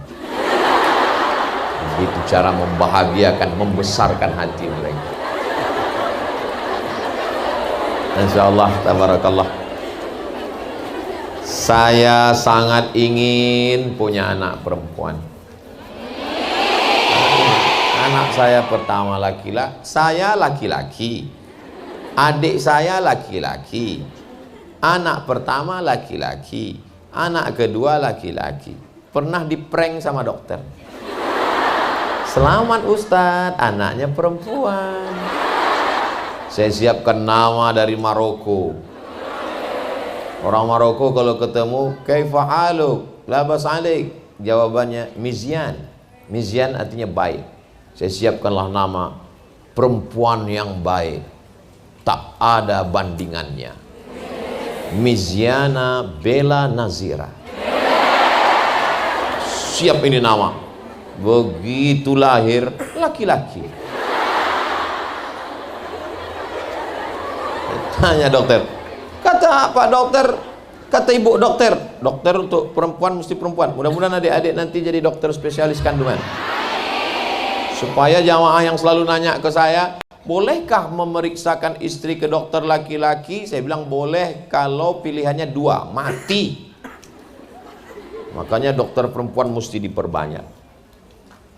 Begitu cara membahagiakan, membesarkan hati mereka. Insyaallah, tabarakallah. Saya sangat ingin punya anak perempuan. Anak saya pertama laki-laki, saya laki-laki. Adik saya laki-laki. Anak pertama laki-laki. Anak kedua laki-laki. Pernah diprank sama dokter. Selamat Ustadz, anaknya perempuan. Saya siapkan nama dari Maroko. Orang Maroko kalau ketemu, kaifa haluk, labas alik, jawabannya Mizyan. Mizyan artinya baik. Saya siapkanlah nama perempuan yang baik, tak ada bandingannya. Mizyana Bella Nazira. Siap ini nama. Begitu lahir laki-laki. Tanya dokter, kata Pak dokter, kata ibu dokter, dokter untuk perempuan mesti perempuan. Mudah-mudahan adik-adik nanti jadi dokter spesialis kandungan. Supaya jamaah yang selalu nanya ke saya, bolehkah memeriksakan istri ke dokter laki-laki? Saya bilang boleh kalau pilihannya dua, mati. Makanya dokter perempuan mesti diperbanyak.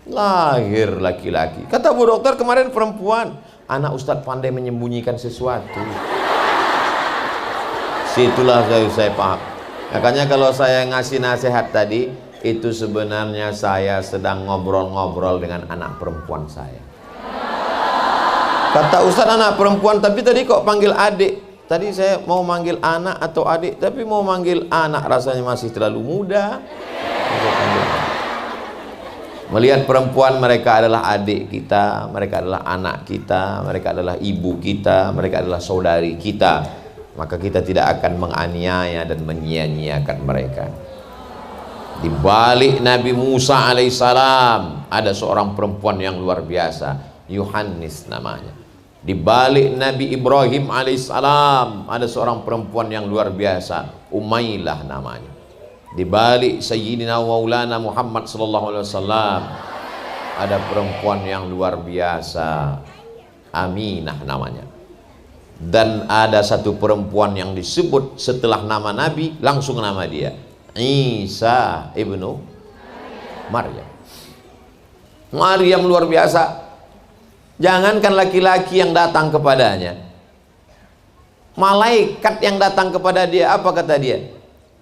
Lahir laki-laki. Kata bu dokter kemarin perempuan. Anak Ustadz pandai menyembunyikan sesuatu. Situlah saya paham. Makanya kalau saya ngasih nasihat tadi, itu sebenarnya saya sedang ngobrol-ngobrol dengan anak perempuan saya. Kata Ustadz anak perempuan, tapi tadi kok panggil adik? Tadi saya mau manggil anak atau adik, tapi mau manggil anak rasanya masih terlalu muda. Melihat perempuan, mereka adalah adik kita, mereka adalah anak kita, mereka adalah ibu kita, mereka adalah saudari kita. Maka kita tidak akan menganiaya dan menyia-nyiakan mereka. Di balik Nabi Musa alaihissalam ada seorang perempuan yang luar biasa, Yohanes namanya. Di balik Nabi Ibrahim alaihissalam ada seorang perempuan yang luar biasa, Umailah namanya. Di balik Sayyidina Maulana Muhammad sallallahu alaihi wasallam ada perempuan yang luar biasa, Aminah namanya. Dan ada satu perempuan yang disebut setelah nama Nabi langsung nama dia, Isa ibnu Maryam. Maryam luar biasa. Jangankan laki-laki yang datang kepadanya, malaikat yang datang kepada dia, apa kata dia?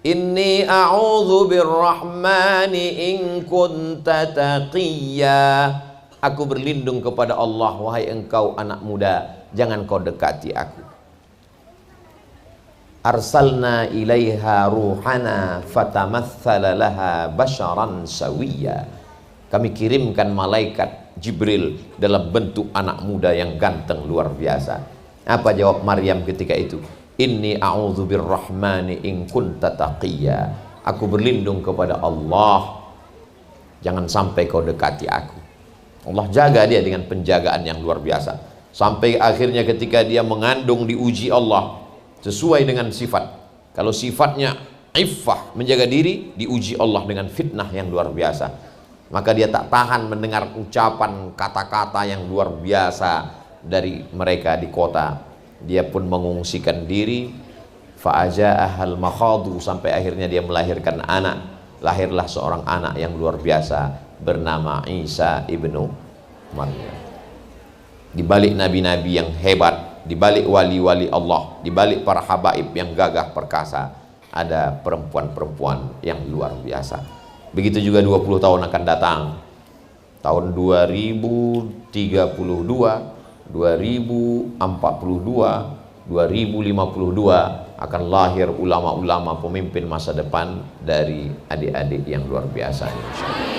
Inni a'udzu birrahmani in kunta taqiyya. Aku berlindung kepada Allah, wahai engkau anak muda, jangan kau dekati aku. Arsalna ilaiha ruhana fatamatsala laha basharan sawiyya. Kami kirimkan malaikat Jibril dalam bentuk anak muda yang ganteng luar biasa. Apa jawab Maryam ketika itu? Inni a'udzu birrahmani in kunta taqiyya. Aku berlindung kepada Allah, jangan sampai kau dekati aku. Allah jaga dia dengan penjagaan yang luar biasa. Sampai akhirnya ketika dia mengandung diuji Allah sesuai dengan sifat. Kalau sifatnya iffah, menjaga diri, diuji Allah dengan fitnah yang luar biasa. Maka dia tak tahan mendengar ucapan kata-kata yang luar biasa dari mereka di kota. Dia pun mengungsikan diri. Fa'aja'ahal makhadu, sampai akhirnya dia melahirkan anak. Lahirlah seorang anak yang luar biasa bernama Isa ibnu Maryam. Di balik nabi-nabi yang hebat, di balik wali-wali Allah, di balik para habaib yang gagah perkasa, ada perempuan-perempuan yang luar biasa. Begitu juga 20 tahun akan datang. Tahun 2032, 2042, 2052 akan lahir ulama-ulama pemimpin masa depan dari adik-adik yang luar biasa, insyaallah.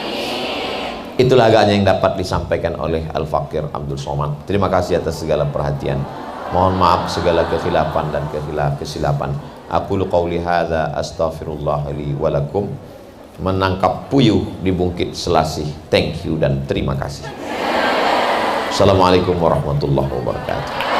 Itulah agaknya yang dapat disampaikan oleh Al-Fakir Abdul Somad. Terima kasih atas segala perhatian. Mohon maaf segala kekhilafan dan kesilapan. Aqulu qauli hadza astaghfirullah li wa lakum. Menangkap puyuh di Bukit Selasih. Thank you dan terima kasih. Assalamualaikum warahmatullahi wabarakatuh.